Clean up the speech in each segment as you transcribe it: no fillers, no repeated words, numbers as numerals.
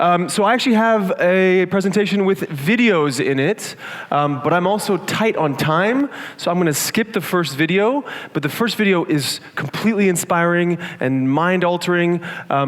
So I actually have a presentation with videos in it, but I'm also tight on time, so I'm going to skip the first video. But the first video is completely inspiring and mind-altering,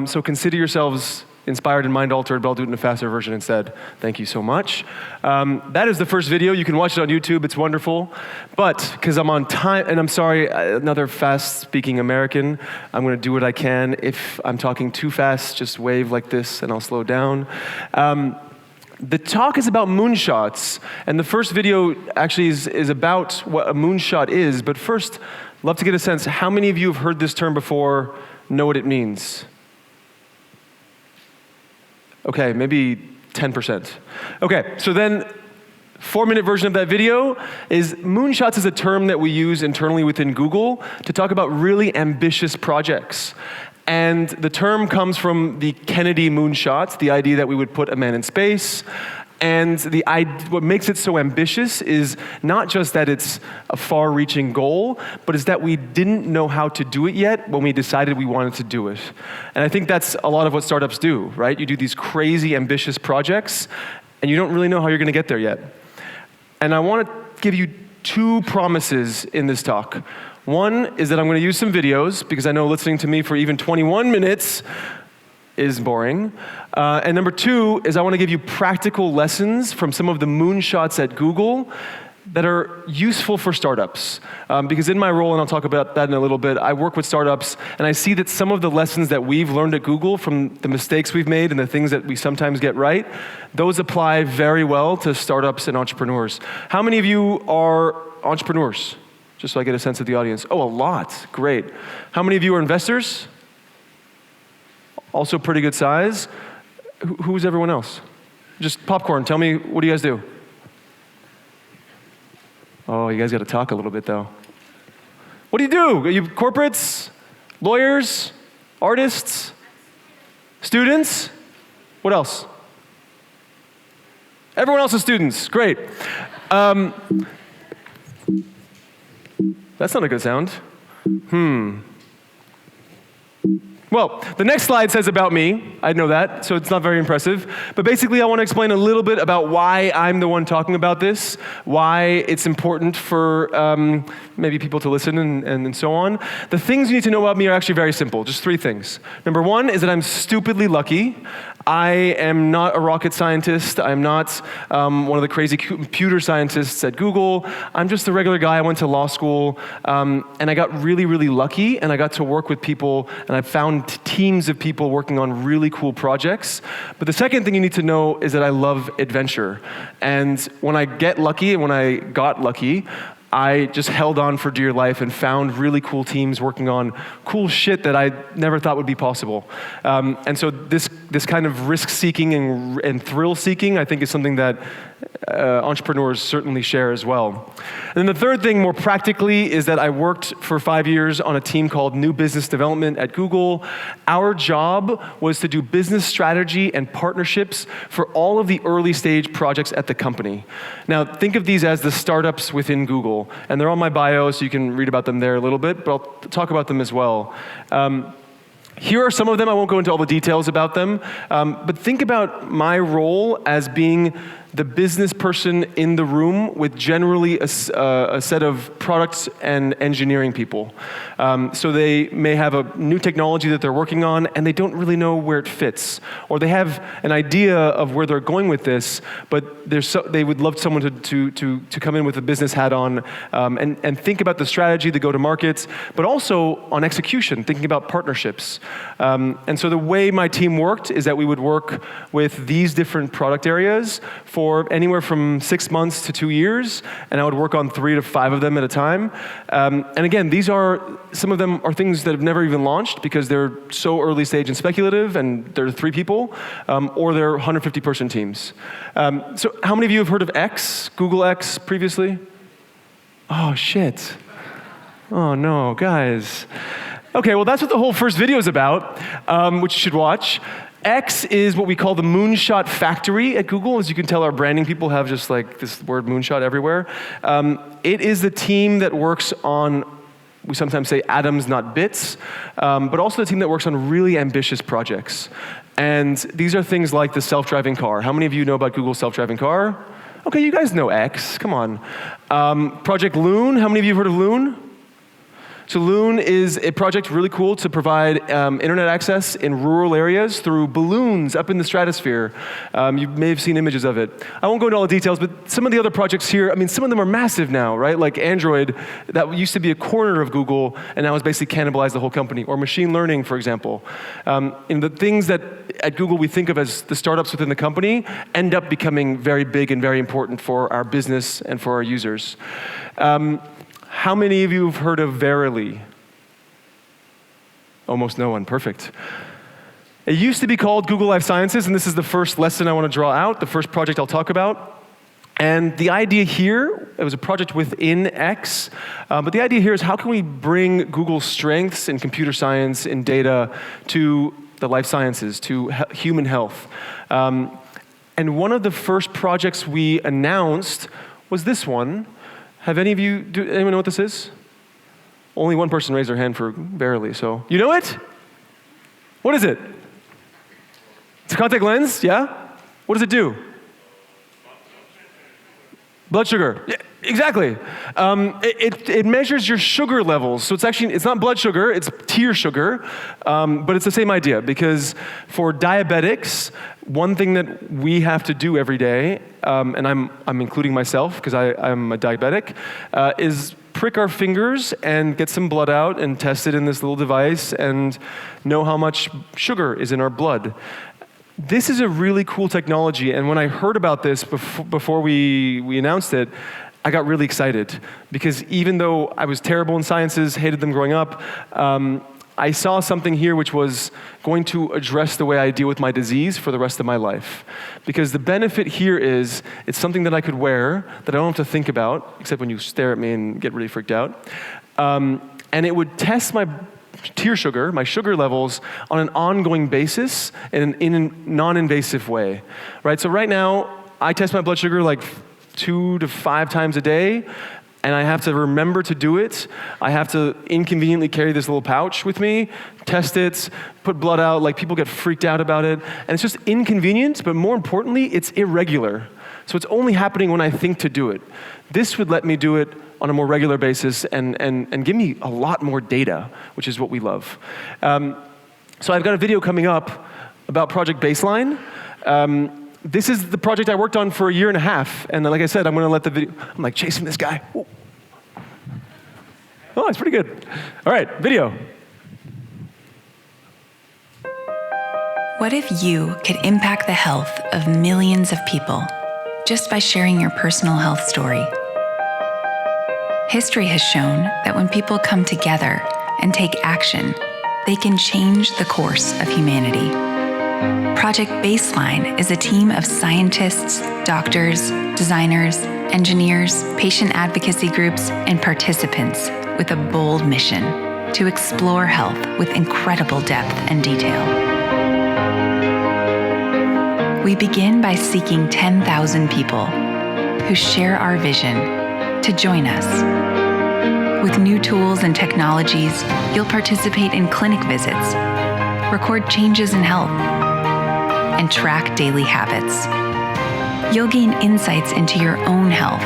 so consider yourselves inspired and mind-altered, but I'll do it in a faster version instead. Thank you so much. That is the first video. You can watch it on YouTube. It's wonderful. But because I'm on time, and I'm sorry, another fast-speaking American, I'm going to do what I can. If I'm talking too fast, just wave like this, and I'll slow down. The talk is about moonshots, and the first video actually is about what a moonshot is. But first, I'd love to get a sense, how many of you have heard this term before, know what it means? Okay, maybe 10%. Okay, so then 4-minute version of that video is moonshots is a term that we use internally within Google to talk about really ambitious projects. And the term comes from the Kennedy moonshots, the idea that we would put a man in space. And what makes it so ambitious is not just that it's a far-reaching goal, but is that we didn't know how to do it yet when we decided we wanted to do it. And I think that's a lot of what startups do, right? You do these crazy, ambitious projects, and you don't really know how you're going to get there yet. And I want to give you 2 promises in this talk. One is that I'm going to use some videos, because I know listening to me for even 21 minutes is boring. And number 2 is I want to give you practical lessons from some of the moonshots at Google that are useful for startups. Because in my role, and I'll talk about that in a little bit, I work with startups, and I see that some of the lessons that we've learned at Google from the mistakes we've made and the things that we sometimes get right, those apply very well to startups and entrepreneurs. How many of you are entrepreneurs? Just so I get a sense of the audience. Oh, a lot. Great. How many of you are investors? Also pretty good size. Who's everyone else? Just popcorn. Tell me, what do you guys do? Oh, you guys got to talk a little bit, though. What do you do? Are you corporates? Lawyers? Artists? Students? What else? Everyone else is students. Great. That's not a good sound. Well, the next slide says about me. I know that, so it's not very impressive. But basically, I want to explain a little bit about why I'm the one talking about this, why it's important for maybe people to listen and so on. The things you need to know about me are actually very simple, just 3 things. Number 1 is that I'm stupidly lucky. I am not a rocket scientist. I'm not one of the crazy computer scientists at Google. I'm just a regular guy. I went to law school, and I got really, really lucky, and I got to work with people, and I found teams of people working on really cool projects. But the second thing you need to know is that I love adventure. And when I get lucky, and when I got lucky, I just held on for dear life and found really cool teams working on cool shit that I never thought would be possible. And so this kind of risk-seeking and thrill-seeking, I think, is something that entrepreneurs certainly share as well. And then the third thing, more practically, is that I worked for 5 years on a team called New Business Development at Google. Our job was to do business strategy and partnerships for all of the early stage projects at the company. Now, think of these as the startups within Google. And they're on my bio, so you can read about them there a little bit, but I'll talk about them as well. Here are some of them. I won't go into all the details about them, but think about my role as being the business person in the room with generally a set of products and engineering people. So they may have a new technology that they're working on, and they don't really know where it fits. Or they have an idea of where they're going with this, but they would love someone to come in with a business hat on and think about the strategy, the go-to-markets, but also on execution, thinking about partnerships. And so the way my team worked is that we would work with these different product areas for anywhere from 6 months to 2 years, and I would work on 3 to 5 of them at a time. And again, some of them are things that have never even launched because they're so early stage and speculative, and they're 3 people, or they're 150-person teams. So how many of you have heard of X, Google X previously? Oh, shit. Oh, no, guys. Okay, well, that's what the whole first video is about, which you should watch. X is what we call the Moonshot Factory at Google. As you can tell, our branding people have just like this word moonshot everywhere. It is the team that works on, we sometimes say atoms, not bits, but also the team that works on really ambitious projects. And these are things like the self-driving car. How many of you know about Google's self-driving car? Okay, you guys know X, come on. Project Loon, how many of you have heard of Loon? So Loon is a project really cool to provide internet access in rural areas through balloons up in the stratosphere. You may have seen images of it. I won't go into all the details, but some of the other projects here, I mean, some of them are massive now, right? Like Android, that used to be a corner of Google, and now has basically cannibalized the whole company. Or machine learning, for example. And the things that at Google we think of as the startups within the company end up becoming very big and very important for our business and for our users. How many of you have heard of Verily? Almost no one, perfect. It used to be called Google Life Sciences, and this is the first lesson I want to draw out, the first project I'll talk about. And the idea here, it was a project within X, but the idea here is how can we bring Google's strengths in computer science and data to the life sciences, to human health. And one of the first projects we announced was this one. Have any of you, anyone know what this is? Only one person raised their hand for Verily, so. You know it? What is it? It's a contact lens, yeah? What does it do? Blood sugar, yeah, exactly. It measures your sugar levels. So it's not blood sugar, it's tear sugar, but it's the same idea because for diabetics, one thing that we have to do every day, and I'm including myself because I'm a diabetic, is prick our fingers and get some blood out and test it in this little device and know how much sugar is in our blood. This is a really cool technology, and when I heard about this before we announced it, I got really excited because even though I was terrible in sciences, hated them growing up, I saw something here which was going to address the way I deal with my disease for the rest of my life. Because the benefit here is it's something that I could wear that I don't have to think about, except when you stare at me and get really freaked out. And it would test my tear sugar, my sugar levels, on an ongoing basis in a non-invasive way. Right? So right now, I test my blood sugar like 2 to 5 times a day, and I have to remember to do it. I have to inconveniently carry this little pouch with me, test it, put blood out, like people get freaked out about it. And it's just inconvenient, but more importantly, it's irregular. So it's only happening when I think to do it. This would let me do it on a more regular basis and give me a lot more data, which is what we love. So I've got a video coming up about Project Baseline. This is the project I worked on for 1.5 years, and like I said, I'm going to let the video, I'm like chasing this guy. Ooh. Oh, it's pretty good. All right, video. What if you could impact the health of millions of people just by sharing your personal health story? History has shown that when people come together and take action, they can change the course of humanity. Project Baseline is a team of scientists, doctors, designers, engineers, patient advocacy groups, and participants with a bold mission to explore health with incredible depth and detail. We begin by seeking 10,000 people who share our vision to join us. With new tools and technologies, you'll participate in clinic visits, record changes in health, and track daily habits. You'll gain insights into your own health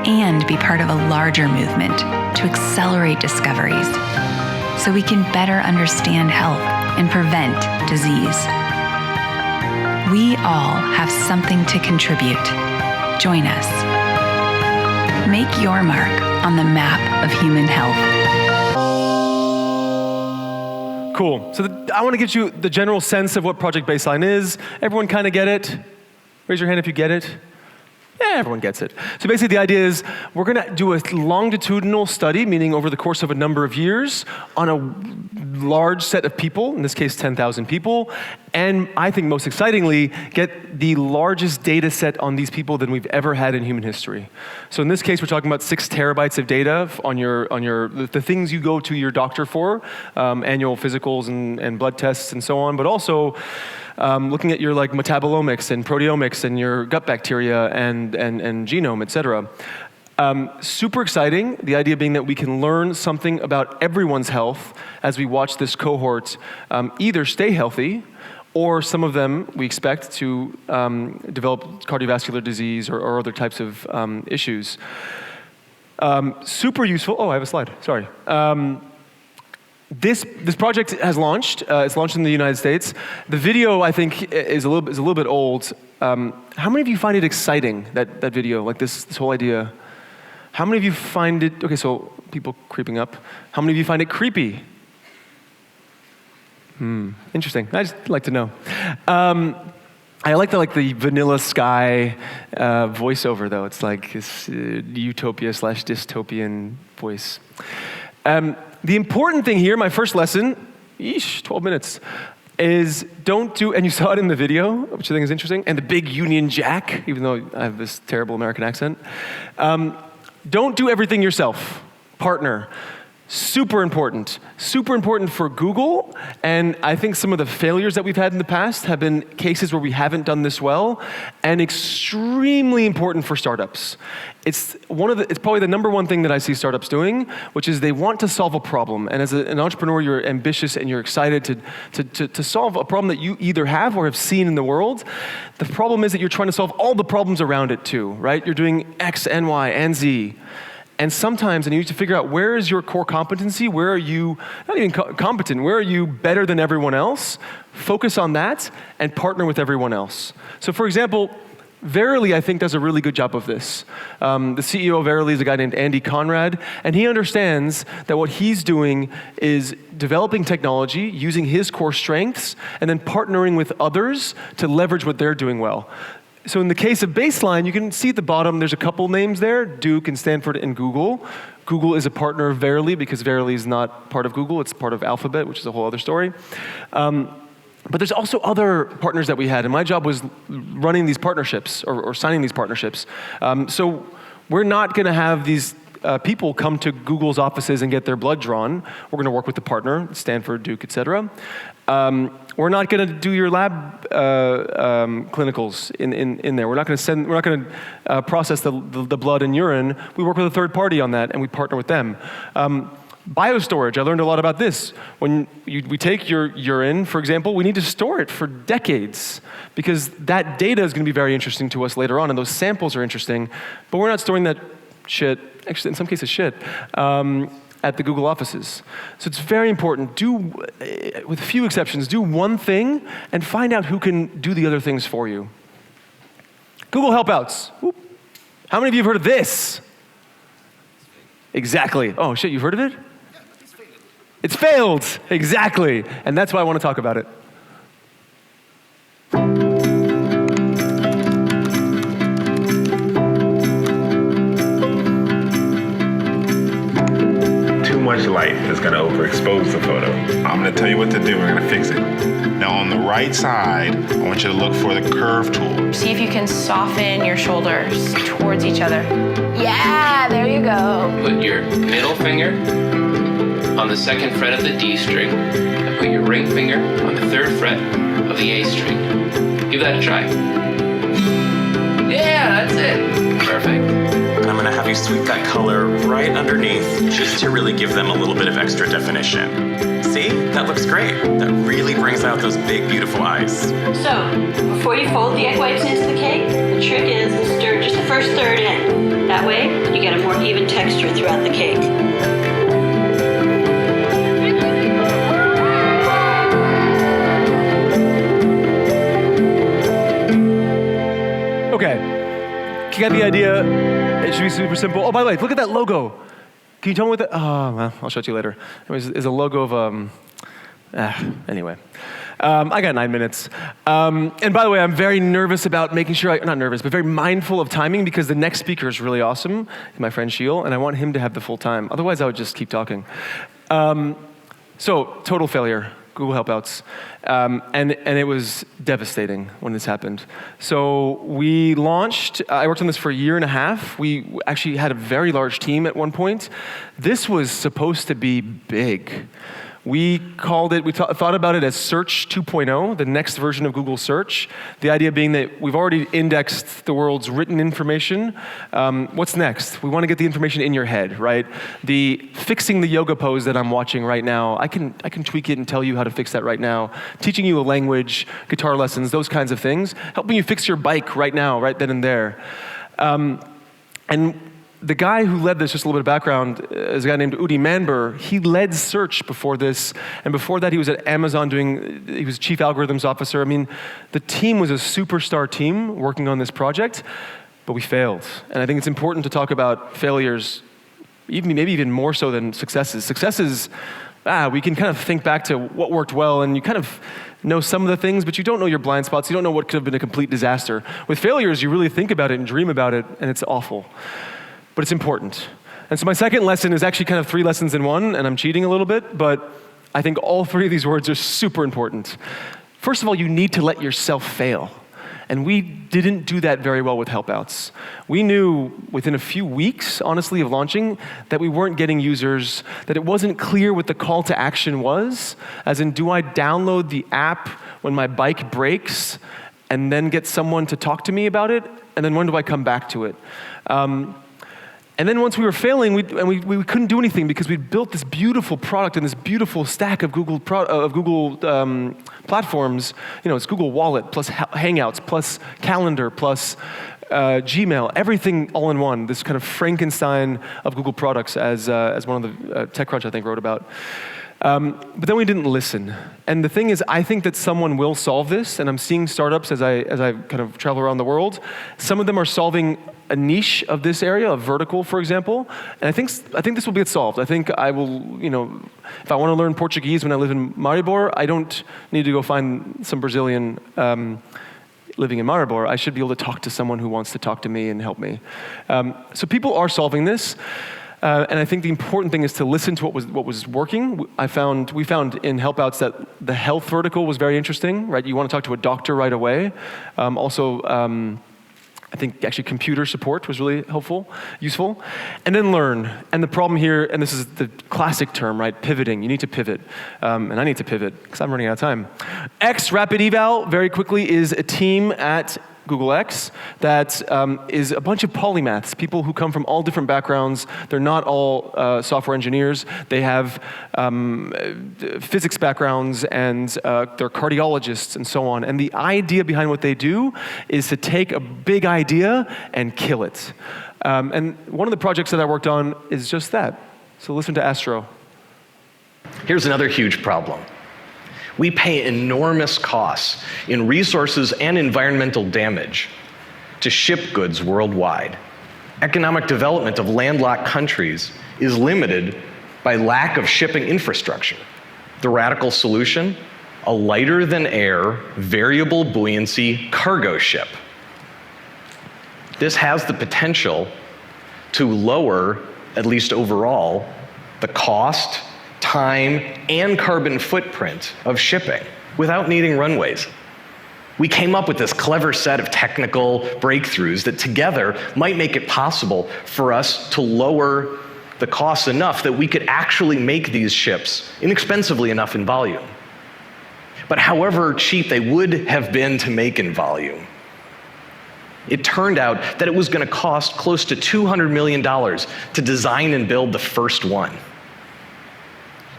and be part of a larger movement to accelerate discoveries so we can better understand health and prevent disease. We all have something to contribute. Join us. Make your mark on the map of human health. Cool. So I want to get you the general sense of what Project Baseline is. Everyone kind of get it? Raise your hand if you get it. Yeah, everyone gets it. So basically the idea is we're going to do a longitudinal study, meaning over the course of a number of years, on a large set of people, in this case 10,000 people, and I think most excitingly, get the largest data set on these people than we've ever had in human history. So in this case, we're talking about 6 terabytes of data on the things you go to your doctor for, annual physicals and blood tests and so on, but also looking at your like metabolomics and proteomics and your gut bacteria and genome, et cetera. Super exciting, the idea being that we can learn something about everyone's health as we watch this cohort either stay healthy or some of them we expect to develop cardiovascular disease or other types of issues. Super useful. Oh, I have a slide. Sorry. This project has launched. It's launched in the United States. The video, I think, is a little bit old. How many of you find it exciting, that video, like this whole idea? How many of you find it, okay, so people creeping up. How many of you find it creepy? Interesting. I'd just like to know. I like the Vanilla Sky voiceover, though. It's like this utopia/dystopian voice. The important thing here, my first lesson, 12 minutes, is don't do, and you saw it in the video, which I think is interesting, and the big Union Jack, even though I have this terrible American accent. Don't do everything yourself. Partner. Super important for Google, and I think some of the failures that we've had in the past have been cases where we haven't done this well, and extremely important for startups. It's probably the number one thing that I see startups doing, which is they want to solve a problem, and as an entrepreneur, you're ambitious and you're excited to solve a problem that you either have or have seen in the world. The problem is that you're trying to solve all the problems around it too, right? You're doing X and Y and Z. And sometimes, you need to figure out where is your core competency, where are you, not even competent, where are you better than everyone else? Focus on that and partner with everyone else. So for example, Verily, I think, does a really good job of this. The CEO of Verily is a guy named Andy Conrad, and he understands that what he's doing is developing technology, using his core strengths, and then partnering with others to leverage what they're doing well. So in the case of Baseline, you can see at the bottom, there's a couple names there, Duke and Stanford and Google. Google is a partner of Verily because Verily is not part of Google, it's part of Alphabet, which is a whole other story. But there's also other partners that we had, and my job was running these partnerships or signing these partnerships. So we're not gonna have these people come to Google's offices and get their blood drawn. We're gonna work with the partner, Stanford, Duke, et cetera. We're not going to do your lab clinicals in there. We're not going to process the blood and urine. We work with a third party on that, and we partner with them. Biostorage, I learned a lot about this. When we take your urine, for example, we need to store it for decades because that data is going to be very interesting to us later on, and those samples are interesting, but we're not storing that shit, actually in some cases shit, at the Google offices. So it's very important. With few exceptions, do one thing and find out who can do the other things for you. Google Helpouts. Whoop. How many of you have heard of this? Exactly. Oh shit, you've heard of it? Yeah, but it's failed. It's failed, exactly. And that's why I want to talk about it. Much light is going to overexpose the photo. I'm going to tell you what to do. We're going to fix it. Now on the right side, I want you to look for the curve tool. See if you can soften your shoulders towards each other. Yeah, there you go. Put your middle finger on the second fret of the D string and put your ring finger on the third fret of the A string. Give that a try. Yeah, that's it. Perfect. And I'm gonna have you sweep that color right underneath just to really give them a little bit of extra definition. See, that looks great. That really brings out those big, beautiful eyes. So, before you fold the egg whites into the cake, the trick is to stir just the first third in. That way, you get a more even texture throughout the cake. Okay, you got the idea. It should be super simple. Oh, by the way, look at that logo. Can you tell me what that, oh, well, I'll show it to you later. It's a logo of, anyway. I got 9 minutes. And by the way, I'm very nervous about making sure, not nervous, but very mindful of timing because the next speaker is really awesome, my friend Sheil, and I want him to have the full time. Otherwise, I would just keep talking. So, total failure. Google Helpouts, and it was devastating when this happened. So we launched, I worked on this for a year and a half. We actually had a very large team at one point. This was supposed to be big. We thought about it as Search 2.0, the next version of Google Search. The idea being that we've already indexed the world's written information. What's next? We want to get the information in your head, right? Fixing the yoga pose that I'm watching right now, I can tweak it and tell you how to fix that right now. Teaching you a language, guitar lessons, those kinds of things. Helping you fix your bike right now, right then and there. And the guy who led this, just a little bit of background, is a guy named Udi Manber. He led search before this, and before that he was at Amazon he was chief algorithms officer. I mean, the team was a superstar team working on this project, but we failed. And I think it's important to talk about failures, maybe even more so than successes. Successes, we can kind of think back to what worked well, and you kind of know some of the things, but you don't know your blind spots. You don't know what could have been a complete disaster. With failures, you really think about it and dream about it, and it's awful. But it's important. And so my second lesson is actually kind of 3 lessons in one, and I'm cheating a little bit, but I think all 3 of these words are super important. First of all, you need to let yourself fail. And we didn't do that very well with helpouts. We knew within a few weeks, honestly, of launching, that we weren't getting users, that it wasn't clear what the call to action was, as in, do I download the app when my bike breaks and then get someone to talk to me about it? And then when do I come back to it? And then once we were failing, we couldn't do anything because we'd built this beautiful product and this beautiful stack of Google platforms. You know, it's Google Wallet plus Hangouts plus Calendar plus Gmail, everything all in one. This kind of Frankenstein of Google products, as one of the TechCrunch I think wrote about. But then we didn't listen. And the thing is, I think that someone will solve this, and I'm seeing startups as I kind of travel around the world. Some of them are solving a niche of this area, a vertical, for example. And I think this will get solved. I think I will, if I want to learn Portuguese when I live in Maribor, I don't need to go find some Brazilian living in Maribor. I should be able to talk to someone who wants to talk to me and help me. So people are solving this. And I think the important thing is to listen to what was working. We found in helpouts that the health vertical was very interesting, right? You want to talk to a doctor right away. I think actually computer support was really useful. And then learn. And the problem here, and this is the classic term, right? Pivoting. You need to pivot. And I need to pivot because I'm running out of time. X Rapid Eval, very quickly, is a team at Google X that is a bunch of polymaths, people who come from all different backgrounds. They're not all software engineers. They have physics backgrounds, and they're cardiologists and so on. And the idea behind what they do is to take a big idea and kill it. And one of the projects that I worked on is just that. So listen to Astro. Here's another huge problem. We pay enormous costs in resources and environmental damage to ship goods worldwide. Economic development of landlocked countries is limited by lack of shipping infrastructure. The radical solution? A lighter than air, variable buoyancy cargo ship. This has the potential to lower, at least overall, the cost, time, and carbon footprint of shipping without needing runways. We came up with this clever set of technical breakthroughs that together might make it possible for us to lower the costs enough that we could actually make these ships inexpensively enough in volume. But however cheap they would have been to make in volume, it turned out that it was going to cost close to $200 million to design and build the first one.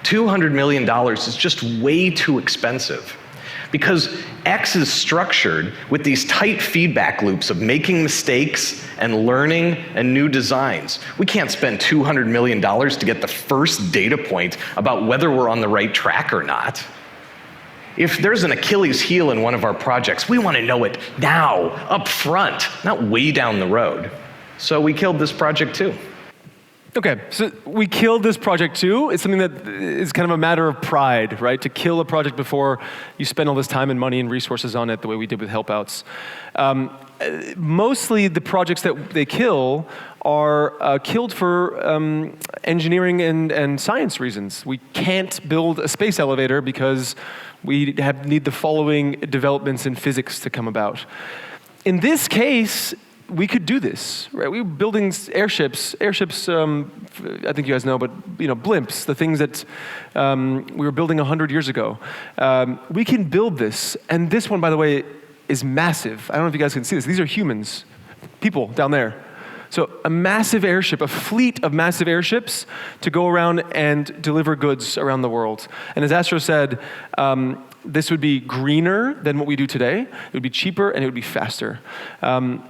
$200 million is just way too expensive because X is structured with these tight feedback loops of making mistakes and learning and new designs. We can't spend $200 million to get the first data point about whether we're on the right track or not. If there's an Achilles heel in one of our projects, we want to know it now, up front, not way down the road. So we killed this project too. Okay, so we killed this project too. It's something that is kind of a matter of pride, right? To kill a project before you spend all this time and money and resources on it the way we did with helpouts. Mostly the projects that they kill are killed for engineering and science reasons. We can't build a space elevator because we need the following developments in physics to come about. In this case, we could do this, right? We were building airships, I think you guys know, but blimps, the things that we were building 100 years ago. We can build this, and this one, by the way, is massive. I don't know if you guys can see this. These are humans, people down there. So a massive airship, a fleet of massive airships to go around and deliver goods around the world. And as Astro said, this would be greener than what we do today. It would be cheaper and it would be faster. A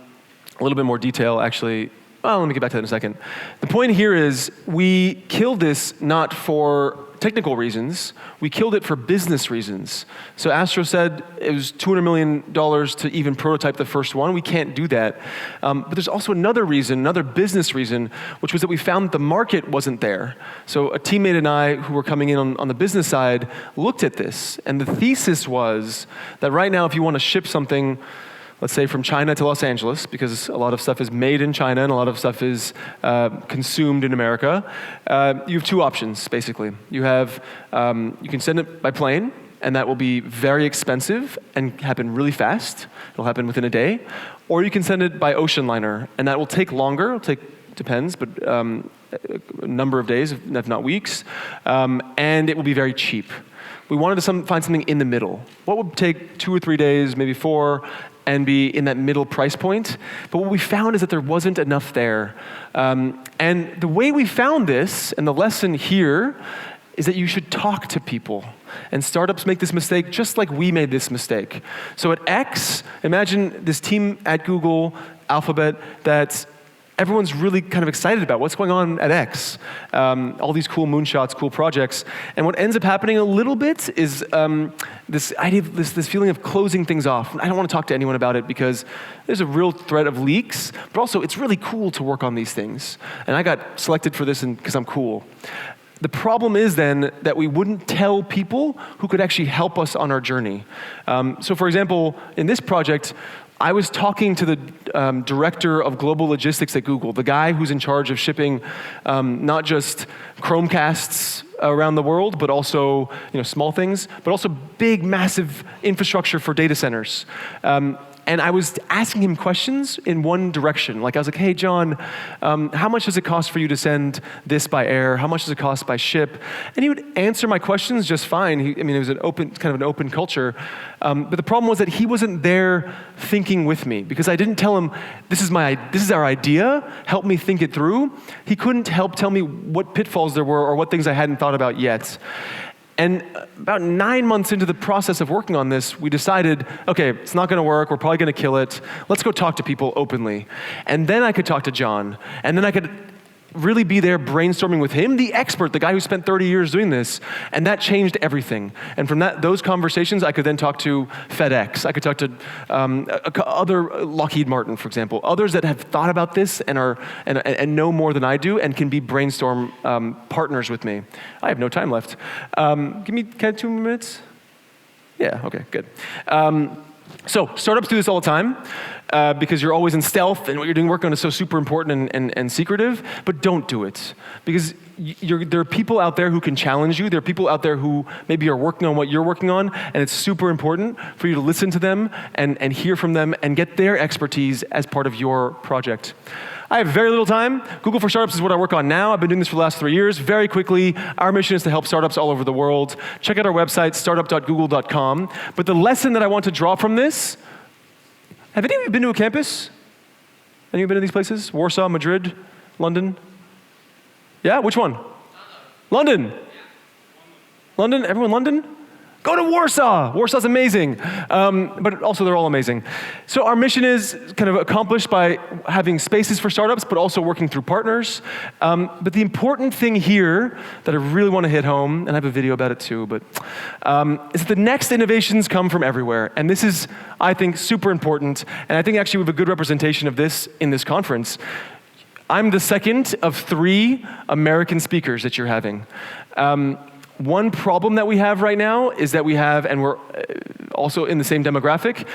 little bit more detail, actually. Well, let me get back to that in a second. The point here is we killed this not for technical reasons. We killed it for business reasons. So Astro said it was $200 million to even prototype the first one. We can't do that. But there's also another reason, another business reason, which was that we found that the market wasn't there. So a teammate and I, who were coming in on the business side, looked at this. And the thesis was that right now, if you want to ship something, let's say from China to Los Angeles, because a lot of stuff is made in China and a lot of stuff is consumed in America, you have two options, basically. You can send it by plane, and that will be very expensive and happen really fast. It'll happen within a day. Or you can send it by ocean liner, and that will take longer. Depends, but a number of days, if not weeks, and it will be very cheap. We wanted to find something in the middle. What would take 2 or 3 days, maybe 4, and be in that middle price point? But what we found is that there wasn't enough there. And the way we found this, and the lesson here, is that you should talk to people. And startups make this mistake just like we made this mistake. So at X, imagine this team at Google, Alphabet, that's everyone's really kind of excited about what's going on at X. All these cool moonshots, cool projects. And what ends up happening a little bit is this idea of this feeling of closing things off. I don't want to talk to anyone about it because there's a real threat of leaks, but also it's really cool to work on these things. And I got selected for this because I'm cool. The problem is then that we wouldn't tell people who could actually help us on our journey. So for example, in this project, I was talking to the director of global logistics at Google, the guy who's in charge of shipping not just Chromecasts around the world, but also small things, but also big, massive infrastructure for data centers. And I was asking him questions in one direction. Like I was like, hey, John, how much does it cost for you to send this by air? How much does it cost by ship? And he would answer my questions just fine. It was an open culture. But the problem was that he wasn't there thinking with me because I didn't tell him, this is our idea, help me think it through. He couldn't help tell me what pitfalls there were or what things I hadn't thought about yet. And about 9 months into the process of working on this, we decided, okay, it's not going to work. We're probably going to kill it. Let's go talk to people openly. And then I could talk to John. And then I could really be there brainstorming with him, the expert, the guy who spent 30 years doing this. And that changed everything. And from those conversations, I could then talk to FedEx. I could talk to other Lockheed Martin, for example, others that have thought about this and know more than I do and can be brainstorm partners with me. I have no time left. Give me 2 minutes. Yeah, okay, good. So startups do this all the time because you're always in stealth and what you're doing work on is so super important and secretive, but don't do it. Because there are people out there who can challenge you. There are people out there who maybe are working on what you're working on, and it's super important for you to listen to them and hear from them and get their expertise as part of your project. I have very little time. Google for Startups is what I work on now. I've been doing this for the last 3 years. Very quickly, our mission is to help startups all over the world. Check out our website, startup.google.com. But the lesson that I want to draw from this, have any of you been to a campus? Any of you been to these places? Warsaw, Madrid, London? Yeah, which one? London. London? Everyone London? Go to Warsaw. Warsaw's amazing. But also they're all amazing. So our mission is kind of accomplished by having spaces for startups, but also working through partners. But the important thing here that I really want to hit home, and I have a video about it too, but is that the next innovations come from everywhere. And this is, I think, super important. And I think actually we have a good representation of this in this conference. I'm the second of 3 American speakers that you're having. One problem that we have right now is that we have, and we're also in the same demographic,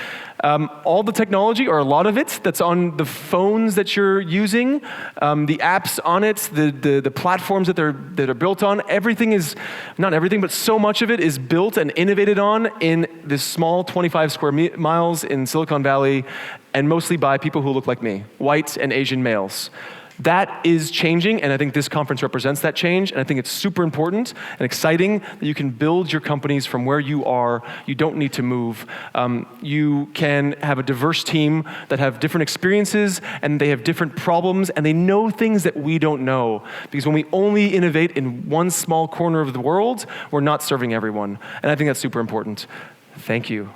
all the technology, or a lot of it, that's on the phones that you're using, the apps on it, the platforms that are built on, everything is, not everything, but so much of it is built and innovated on in this small 25 square miles in Silicon Valley, and mostly by people who look like me, white and Asian males. That is changing, and I think this conference represents that change, and I think it's super important and exciting that you can build your companies from where you are. You don't need to move. You can have a diverse team that have different experiences, and they have different problems, and they know things that we don't know. Because when we only innovate in one small corner of the world, we're not serving everyone. And I think that's super important. Thank you.